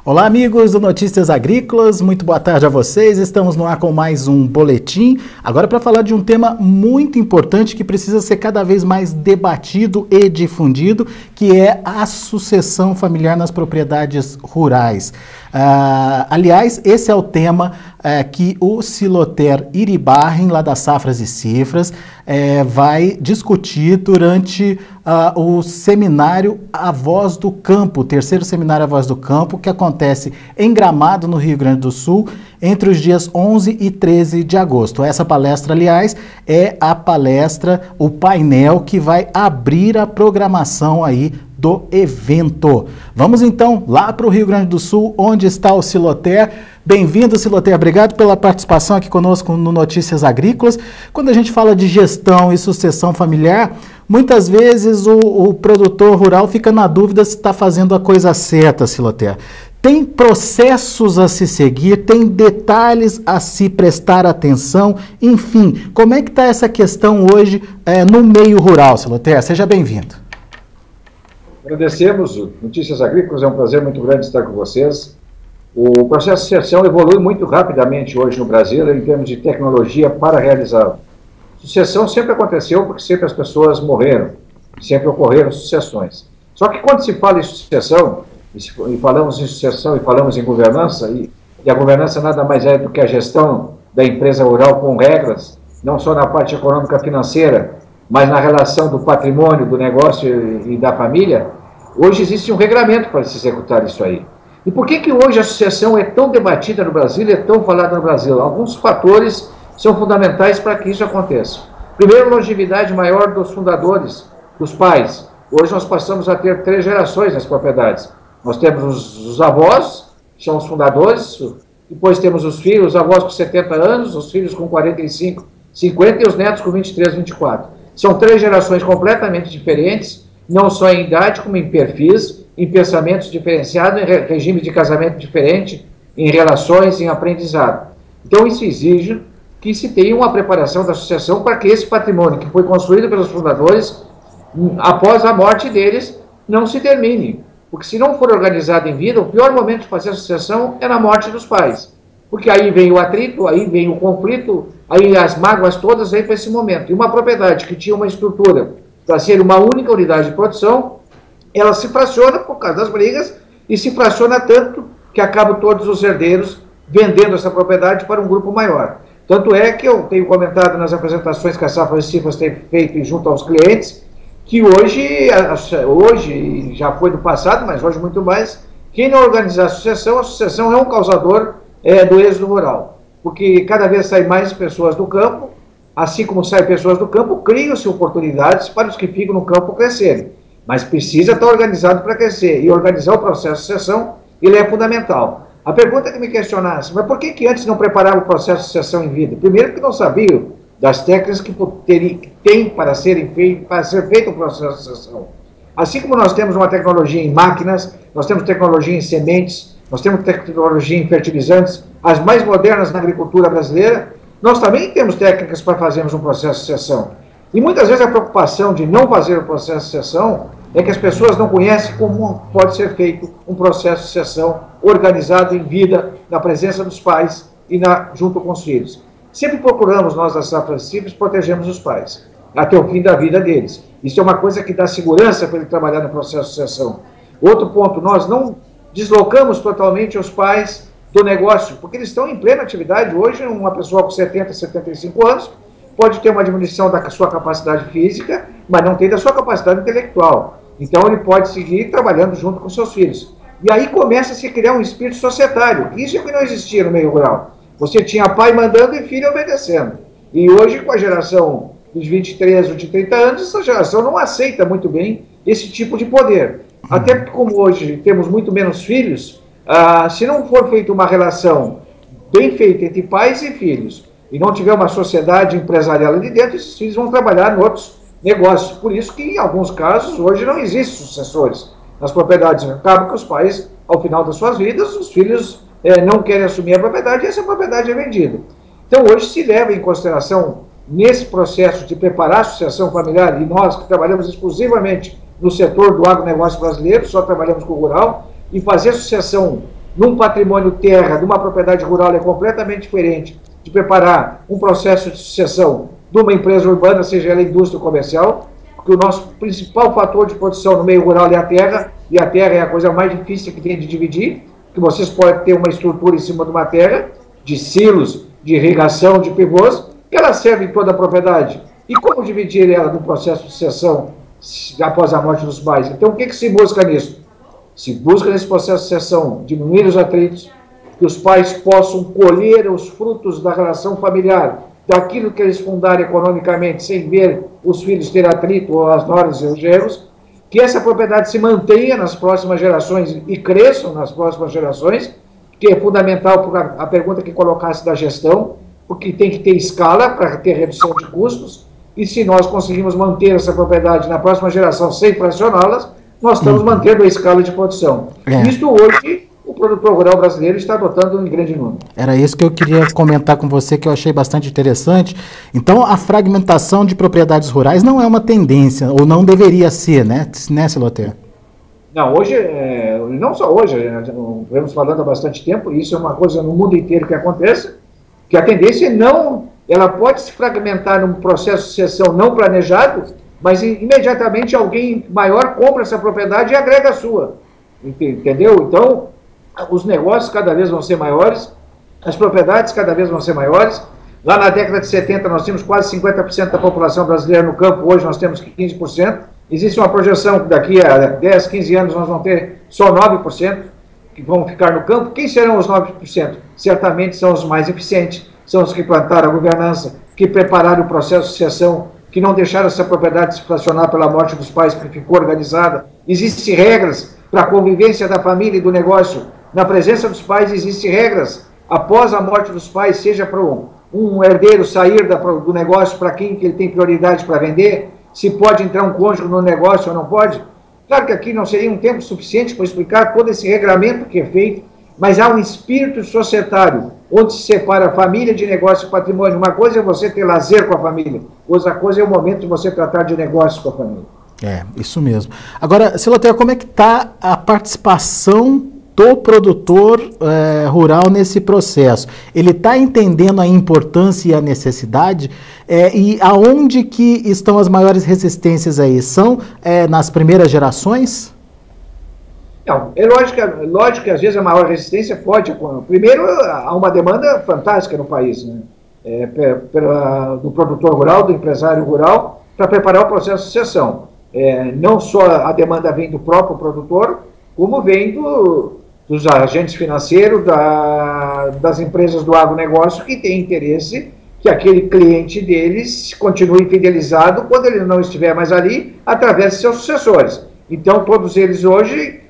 Olá, amigos do Notícias Agrícolas, muito boa tarde a vocês. Estamos no ar com mais um boletim, agora para falar de um tema muito importante que precisa ser cada vez mais debatido e difundido, que é a sucessão familiar nas propriedades rurais. Aliás, esse é o tema que o Siloter Iribarren, lá das Safras e Cifras, vai discutir durante o seminário A Voz do Campo, o terceiro seminário A Voz do Campo, que acontece em Gramado, no Rio Grande do Sul, entre os dias 11 e 13 de agosto. Essa palestra, aliás, é a palestra, o painel que vai abrir a programação aí do evento. Vamos então lá para o Rio Grande do Sul, onde está o Siloter. Bem-vindo, Siloter. Obrigado pela participação aqui conosco no Notícias Agrícolas. Quando a gente fala de gestão e sucessão familiar, muitas vezes o produtor rural fica na dúvida se está fazendo a coisa certa, Siloter. Tem processos a se seguir, tem detalhes a se prestar atenção, enfim, como é que está essa questão hoje no meio rural, Siloter? Seja bem-vindo. Agradecemos o Notícias Agrícolas, é um prazer muito grande estar com vocês. O processo de sucessão evolui muito rapidamente hoje no Brasil em termos de tecnologia para realizá-lo. Sucessão sempre aconteceu porque sempre as pessoas morreram, sempre ocorreram sucessões. Só que quando se fala em sucessão, e falamos em sucessão e falamos em governança, e a governança nada mais é do que a gestão da empresa rural com regras, não só na parte econômica financeira, mas na relação do patrimônio, do negócio e da família, hoje existe um regramento para se executar isso aí. E por que hoje a sucessão é tão debatida no Brasil e é tão falada no Brasil? Alguns fatores são fundamentais para que isso aconteça. Primeiro, longevidade maior dos fundadores, dos pais. Hoje nós passamos a ter 3 gerações nas propriedades. Nós temos os avós, que são os fundadores, depois temos os filhos, os avós com 70 anos, os filhos com 45, 50 e os netos com 23, 24. São 3 gerações completamente diferentes, não só em idade, como em perfis, em pensamentos diferenciados, em regimes de casamento diferente, em relações, em aprendizado. Então isso exige que se tenha uma preparação da sucessão para que esse patrimônio que foi construído pelos fundadores, após a morte deles, não se termine. Porque se não for organizado em vida, o pior momento de fazer a sucessão é na morte dos pais. Porque aí vem o atrito, aí vem o conflito, aí as mágoas todas vêm para esse momento. E uma propriedade que tinha uma estrutura para ser uma única unidade de produção, ela se fraciona por causa das brigas e se fraciona tanto que acabam todos os herdeiros vendendo essa propriedade para um grupo maior. Tanto é que eu tenho comentado nas apresentações que a Safras e Cifras tem feito junto aos clientes, que hoje já foi no passado, mas hoje muito mais, quem não organizar a sucessão é um causador do êxodo rural. Porque cada vez saem mais pessoas do campo, assim como saem pessoas do campo, criam-se oportunidades para os que ficam no campo crescerem. Mas precisa estar organizado para crescer, e organizar o processo de sucessão, ele é fundamental. A pergunta que me questionasse, mas por que antes não preparava o processo de sucessão em vida? Primeiro porque não sabiam das técnicas que tem para ser feito o processo de sucessão. Assim como nós temos uma tecnologia em máquinas, nós temos tecnologia em sementes, nós temos tecnologia em fertilizantes, as mais modernas na agricultura brasileira, nós também temos técnicas para fazermos um processo de sucessão. E muitas vezes a preocupação de não fazer o processo de sucessão é que as pessoas não conhecem como pode ser feito um processo de sucessão organizado em vida, na presença dos pais e junto com os filhos. Sempre procuramos, nós das Safras e Cifras, protegermos os pais, até o fim da vida deles. Isso é uma coisa que dá segurança para ele trabalhar no processo de sucessão. Outro ponto, nós não deslocamos totalmente os pais do negócio, porque eles estão em plena atividade. Hoje, uma pessoa com 70, 75 anos pode ter uma diminuição da sua capacidade física, mas não tem da sua capacidade intelectual. Então, ele pode seguir trabalhando junto com seus filhos. E aí começa a se criar um espírito societário. Isso é o que não existia no meio rural. Você tinha pai mandando e filho obedecendo. E hoje, com a geração dos 23 ou de 30 anos, essa geração não aceita muito bem esse tipo de poder. Até porque, como hoje temos muito menos filhos, se não for feita uma relação bem feita entre pais e filhos, e não tiver uma sociedade empresarial ali dentro, esses filhos vão trabalhar em outros negócios. Por isso que, em alguns casos, hoje não existem sucessores nas propriedades. Acaba que os pais, ao final das suas vidas, os filhos não querem assumir a propriedade e essa propriedade é vendida. Então, hoje se leva em consideração, nesse processo de preparar a sucessão familiar, e nós que trabalhamos exclusivamente no setor do agronegócio brasileiro, só trabalhamos com o rural, e fazer a sucessão num patrimônio terra, numa propriedade rural, é completamente diferente de preparar um processo de sucessão de uma empresa urbana, seja ela indústria ou comercial, porque o nosso principal fator de produção no meio rural é a terra, e a terra é a coisa mais difícil que tem de dividir, que vocês podem ter uma estrutura em cima de uma terra, de silos, de irrigação, de pivôs, que ela serve em toda a propriedade. E como dividir ela no processo de sucessão após a morte dos pais? Então, o que se busca nisso? Se busca nesse processo de sucessão diminuir os atritos, que os pais possam colher os frutos da relação familiar, daquilo que eles fundaram economicamente, sem ver os filhos ter atrito, ou as noras e os genros, que essa propriedade se mantenha nas próximas gerações e cresçam nas próximas gerações, que é fundamental para a pergunta que colocasse da gestão, porque tem que ter escala para ter redução de custos, e se nós conseguimos manter essa propriedade na próxima geração sem fracioná-las, nós estamos mantendo a escala de produção. Isto hoje o produtor rural brasileiro está adotando em grande número. Era isso que eu queria comentar com você, que eu achei bastante interessante. Então, a fragmentação de propriedades rurais não é uma tendência, ou não deveria ser, né, Siloter? Não, hoje, não só hoje, vamos falando há bastante tempo, isso é uma coisa no mundo inteiro que acontece, que a tendência não, ela pode se fragmentar num processo de sucessão não planejado, mas imediatamente alguém maior compra essa propriedade e agrega a sua, entendeu? Então, os negócios cada vez vão ser maiores, as propriedades cada vez vão ser maiores. Lá na década de 70 nós tínhamos quase 50% da população brasileira no campo, hoje nós temos 15%. Existe uma projeção que daqui a 10, 15 anos nós vamos ter só 9% que vão ficar no campo. Quem serão os 9%? Certamente são os mais eficientes, são os que plantaram a governança, que prepararam o processo de sucessão, que não deixaram essa propriedade se fracionar pela morte dos pais, porque ficou organizada. Existem regras para a convivência da família e do negócio. Na presença dos pais existem regras. Após a morte dos pais, seja para um herdeiro sair do negócio para quem que ele tem prioridade para vender, se pode entrar um cônjuge no negócio ou não pode. Claro que aqui não seria um tempo suficiente para explicar todo esse regramento que é feito, mas há um espírito societário, onde se separa a família de negócio e patrimônio. Uma coisa é você ter lazer com a família, outra coisa é o momento de você tratar de negócio com a família. É, isso mesmo. Agora, Siloter, como é que está a participação do produtor rural nesse processo? Ele está entendendo a importância e a necessidade? E aonde que estão as maiores resistências aí? São nas primeiras gerações? Não, é lógico que às vezes a maior resistência pode... Primeiro, há uma demanda fantástica no país, né? Do produtor rural, do empresário rural, para preparar o processo de sucessão. Não só a demanda vem do próprio produtor, como vem dos agentes financeiros, das empresas do agronegócio, que têm interesse que aquele cliente deles continue fidelizado quando ele não estiver mais ali, através de seus sucessores. Então, todos eles hoje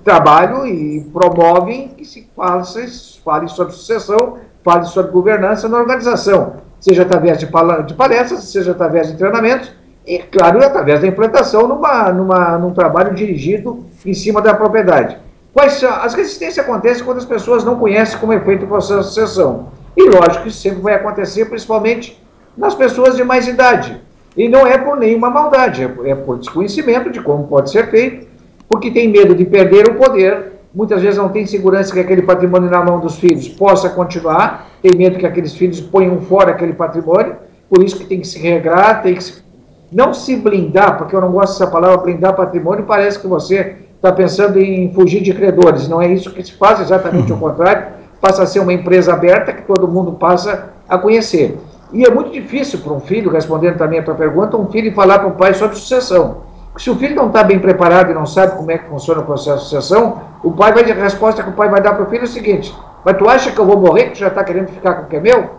trabalham e promovem que se fale sobre sucessão, fale sobre governança na organização, seja através de palestras, seja através de treinamentos, e, claro, através da implantação num trabalho dirigido em cima da propriedade. As resistências acontecem quando as pessoas não conhecem como é feito o processo de sucessão. E lógico que isso sempre vai acontecer, principalmente nas pessoas de mais idade. E não é por nenhuma maldade, é por desconhecimento de como pode ser feito, porque tem medo de perder o poder, muitas vezes não tem segurança que aquele patrimônio na mão dos filhos possa continuar, tem medo que aqueles filhos ponham fora aquele patrimônio, por isso que tem que se regrar, tem que não se blindar, porque eu não gosto dessa palavra, blindar patrimônio, parece que você está pensando em fugir de credores. Não é isso que se faz, exatamente o contrário. Passa a ser uma empresa aberta que todo mundo passa a conhecer. E é muito difícil para um filho, respondendo também a tua pergunta, um filho falar para o pai sobre sucessão. Se o filho não está bem preparado e não sabe como é que funciona o processo de sucessão, a resposta que o pai vai dar para o filho é o seguinte: mas tu acha que eu vou morrer, que tu já está querendo ficar com o que é meu?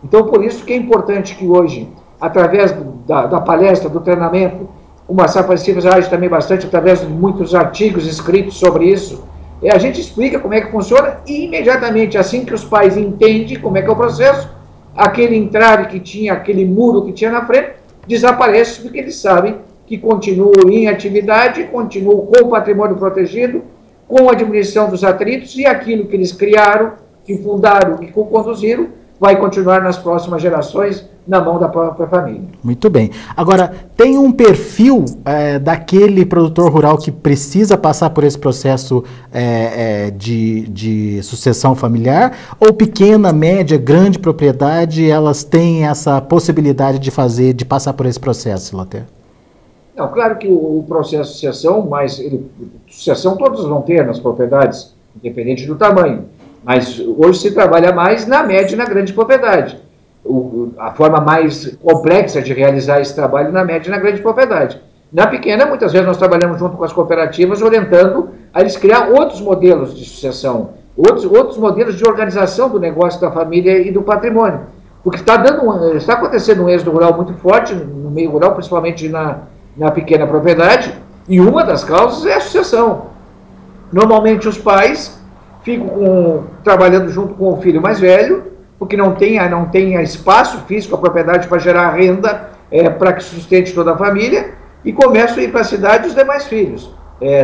Então, por isso que é importante que hoje, através da palestra, do treinamento, o Marçal participa age também bastante através de muitos artigos escritos sobre isso, a gente explica como é que funciona e imediatamente, assim que os pais entendem como é que é o processo, aquele entrave que tinha, aquele muro que tinha na frente, desaparece, porque eles sabem que continuam em atividade, continuam com o patrimônio protegido, com a diminuição dos atritos, e aquilo que eles criaram, que fundaram, que conduziram, vai continuar nas próximas gerações, na mão da própria família. Muito bem. Agora, tem um perfil daquele produtor rural que precisa passar por esse processo de sucessão familiar? Ou pequena, média, grande propriedade, elas têm essa possibilidade de passar por esse processo, Siloter? Não, claro que o processo de sucessão, sucessão todos vão ter nas propriedades, independente do tamanho. Mas hoje se trabalha mais na média e na grande propriedade. A forma mais complexa de realizar esse trabalho na média e na grande propriedade. Na pequena, muitas vezes nós trabalhamos junto com as cooperativas, orientando a eles criar outros modelos de sucessão, outros modelos de organização do negócio da família e do patrimônio. Porque está acontecendo um êxodo rural muito forte no meio rural, principalmente na pequena propriedade, e uma das causas é a sucessão. Normalmente os pais ficam trabalhando junto com o filho mais velho, porque não tem espaço físico, a propriedade para gerar renda para que sustente toda a família, e começam a ir para a cidade os demais filhos,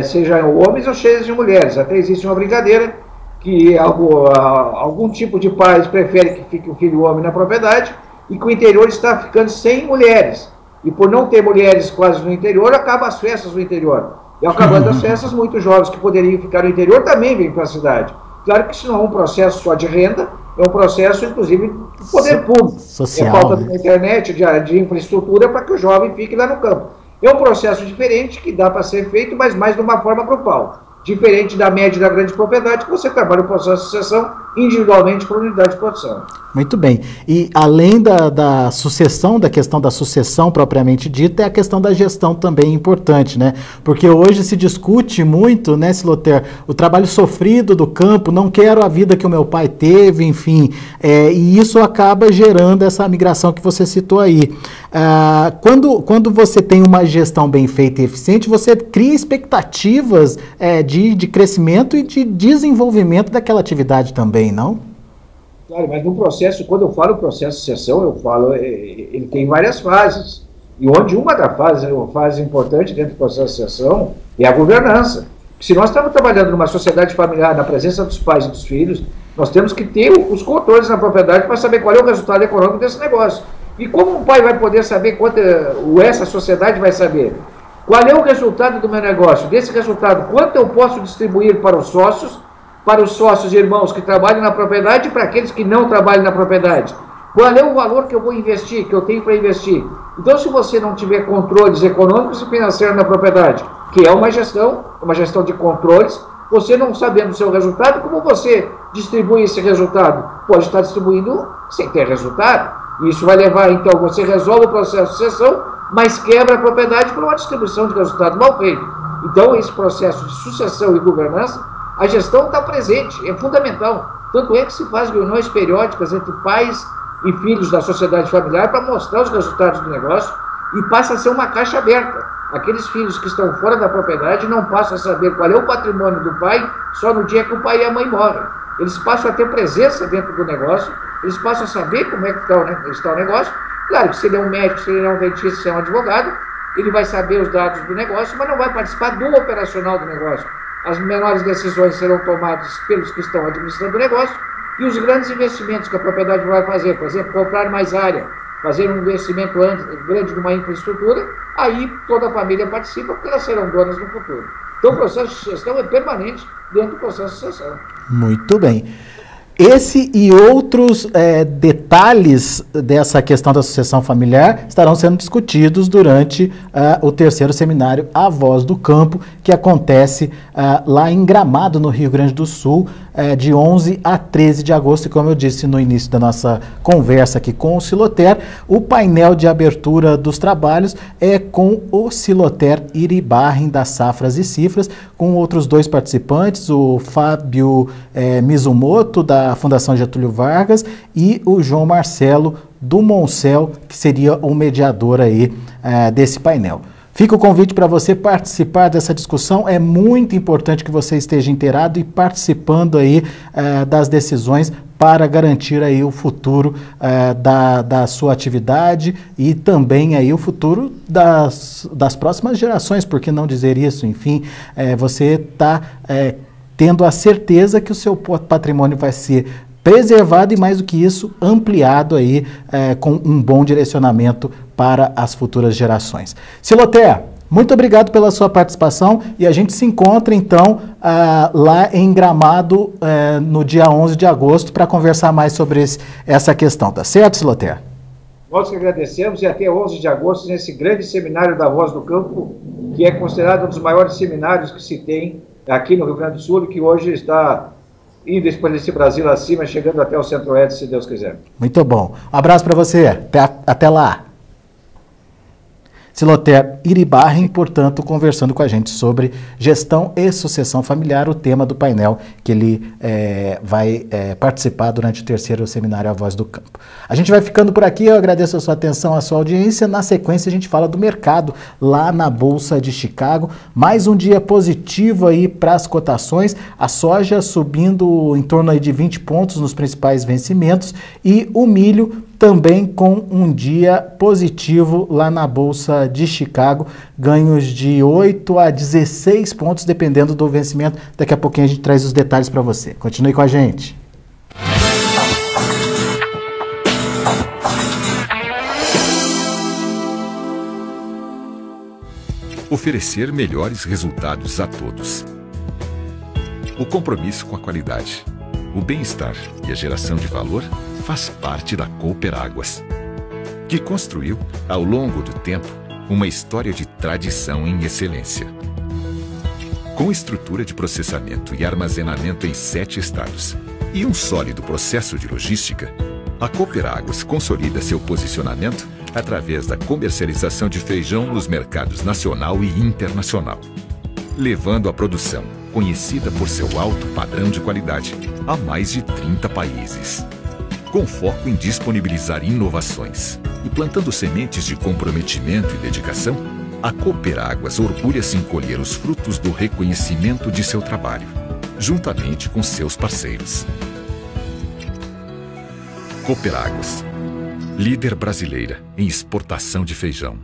sejam homens ou sejam mulheres. Até existe uma brincadeira que algum tipo de pais prefere que fique o filho homem na propriedade, e que o interior está ficando sem mulheres. E por não ter mulheres quase no interior, acabam as festas no interior. E acabando as festas, muitos jovens que poderiam ficar no interior também vêm para a cidade. Claro que isso não é um processo só de renda, é um processo, inclusive, de poder público. Social, falta de internet, de infraestrutura para que o jovem fique lá no campo. É um processo diferente que dá para ser feito, mas mais de uma forma grupal. Diferente da média e da grande propriedade, que você trabalha o processo de sucessão individualmente por unidade de produção. Muito bem. E além da sucessão, da questão da sucessão propriamente dita, é a questão da gestão também importante, né? Porque hoje se discute muito, né, Siloter, o trabalho sofrido do campo, não quero a vida que o meu pai teve, enfim, e isso acaba gerando essa migração que você citou aí. Quando você tem uma gestão bem feita e eficiente, você cria expectativas de crescimento e de desenvolvimento daquela atividade também, não? Claro, mas no processo, quando eu falo processo de sucessão, eu falo, ele tem várias fases. E onde uma fase importante dentro do processo de sucessão é a governança. Se nós estamos trabalhando numa sociedade familiar, na presença dos pais e dos filhos, nós temos que ter os controles na propriedade para saber qual é o resultado econômico desse negócio. E como um pai vai poder saber quanto essa sociedade vai saber? Qual é o resultado do meu negócio? Desse resultado, quanto eu posso distribuir para os sócios e irmãos que trabalham na propriedade e para aqueles que não trabalham na propriedade? Qual é o valor que eu vou investir, que eu tenho para investir? Então, se você não tiver controles econômicos e financeiros na propriedade, que é uma gestão de controles, você não sabendo o seu resultado, como você distribui esse resultado? Pode estar distribuindo sem ter resultado. E isso vai levar, então, você resolve o processo de sucessão, mas quebra a propriedade por uma distribuição de resultado mal feito. Então, esse processo de sucessão e governança, a gestão está presente, é fundamental. Tanto é que se faz reuniões periódicas entre pais e filhos da sociedade familiar para mostrar os resultados do negócio, e passa a ser uma caixa aberta. Aqueles filhos que estão fora da propriedade não passam a saber qual é o patrimônio do pai só no dia que o pai e a mãe morrem. Eles passam a ter presença dentro do negócio, eles passam a saber como é que está o negócio. Claro que se ele é um médico, se ele é um dentista, se é um advogado, ele vai saber os dados do negócio, mas não vai participar do operacional do negócio. As menores decisões serão tomadas pelos que estão administrando o negócio, e os grandes investimentos que a propriedade vai fazer, por exemplo, comprar mais área, fazer um investimento grande numa infraestrutura, aí toda a família participa, porque elas serão donas no futuro. Então o processo de sucessão é permanente dentro do processo de sucessão. Muito bem. Esse e outros detalhes dessa questão da sucessão familiar estarão sendo discutidos durante o terceiro seminário A Voz do Campo, que acontece lá em Gramado, no Rio Grande do Sul, de 11 a 13 de agosto. E como eu disse no início da nossa conversa aqui com o Siloter, o painel de abertura dos trabalhos é com o Siloter Iribarren, das Safras e Cifras, com outros dois participantes, o Fábio Mizumoto, da Fundação Getúlio Vargas, e o João Marcelo, do Moncel, que seria o mediador aí desse painel. Fica o convite para você participar dessa discussão. É muito importante que você esteja inteirado e participando aí das decisões para garantir aí o futuro da sua atividade e também aí o futuro das próximas gerações, por que não dizer isso? Enfim, você está tendo a certeza que o seu patrimônio vai ser preservado e, mais do que isso, ampliado aí com um bom direcionamento para as futuras gerações. Siloté, muito obrigado pela sua participação e a gente se encontra, então, lá em Gramado no dia 11 de agosto para conversar mais sobre essa questão, tá certo, Siloté? Nós que agradecemos e até 11 de agosto nesse grande seminário da Voz do Campo, que é considerado um dos maiores seminários que se tem aqui no Rio Grande do Sul e que hoje está indo por esse Brasil acima, chegando até o Centro-Oeste, se Deus quiser. Muito bom. Um abraço para você. Até lá. Siloté Iribarren, portanto, conversando com a gente sobre gestão e sucessão familiar, o tema do painel que ele vai participar durante o 3º seminário A Voz do Campo. A gente vai ficando por aqui, eu agradeço a sua atenção, a sua audiência. Na sequência, a gente fala do mercado lá na Bolsa de Chicago. Mais um dia positivo aí para as cotações, a soja subindo em torno aí de 20 pontos nos principais vencimentos e o milho também com um dia positivo lá na Bolsa de Chicago, ganhos de 8 a 16 pontos, dependendo do vencimento. Daqui a pouquinho a gente traz os detalhes para você. Continue com a gente. Oferecer melhores resultados a todos. O compromisso com a qualidade, o bem-estar e a geração de valor faz parte da Cooperáguas, que construiu, ao longo do tempo, uma história de tradição em excelência. Com estrutura de processamento e armazenamento em 7 estados e um sólido processo de logística, a Cooperáguas consolida seu posicionamento através da comercialização de feijão nos mercados nacional e internacional, levando a produção, conhecida por seu alto padrão de qualidade, a mais de 30 países. Com foco em disponibilizar inovações e plantando sementes de comprometimento e dedicação, a Cooperáguas orgulha-se em colher os frutos do reconhecimento de seu trabalho, juntamente com seus parceiros. Cooperáguas, líder brasileira em exportação de feijão.